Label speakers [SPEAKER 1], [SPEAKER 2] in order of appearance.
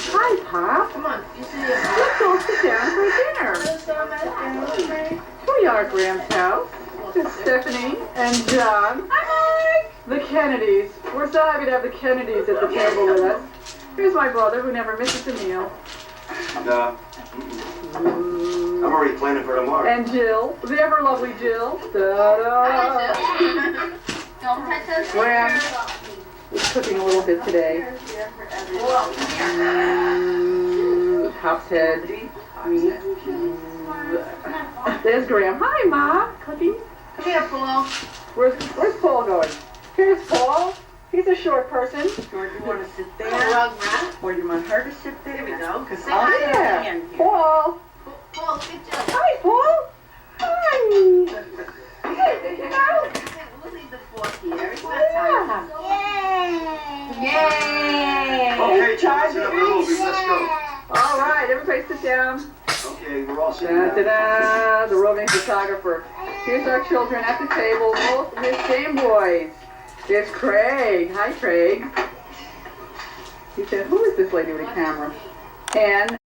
[SPEAKER 1] Hi, Pop.
[SPEAKER 2] Come on, you see
[SPEAKER 1] Let's all sit down for dinner. We are at Graham's house. It's Stephanie and John. Hi, Mike. The Kennedys. We're so happy to have the Kennedys at the table with us. Here's my brother who never misses a meal.
[SPEAKER 3] I'm already planning for tomorrow.
[SPEAKER 1] And Jill, the ever lovely Jill. Ta-da!
[SPEAKER 2] Don't touch those
[SPEAKER 1] Graham is cooking a little bit today. Pop's head. There's Graham. Hi, Ma. Cooking.
[SPEAKER 2] Come here, Paul.
[SPEAKER 1] Where's Paul going? Here's Paul. He's a short person.
[SPEAKER 4] Or do you want to sit there?
[SPEAKER 2] Rug rat.
[SPEAKER 4] Or do you want her to sit there?
[SPEAKER 2] There we go.
[SPEAKER 4] Because
[SPEAKER 2] Say
[SPEAKER 4] I'll
[SPEAKER 2] hi.
[SPEAKER 1] Yeah.
[SPEAKER 4] stand here.
[SPEAKER 1] Paul.
[SPEAKER 2] Paul, look at Jill.
[SPEAKER 1] Hi, Paul. Hi. Hey, you know.
[SPEAKER 2] We'll leave the fork here. It's not time.
[SPEAKER 1] Yeah.
[SPEAKER 2] Yay!
[SPEAKER 3] Okay, Charles, in the movies. Let's go.
[SPEAKER 1] All right, everybody sit down.
[SPEAKER 3] Okay, we're all sitting
[SPEAKER 1] Da, da,
[SPEAKER 3] down.
[SPEAKER 1] da, the roving photographer. Here's our children at the table, both with Game Boys. There's Craig. Hi, Craig. He said, who is this lady with a camera? And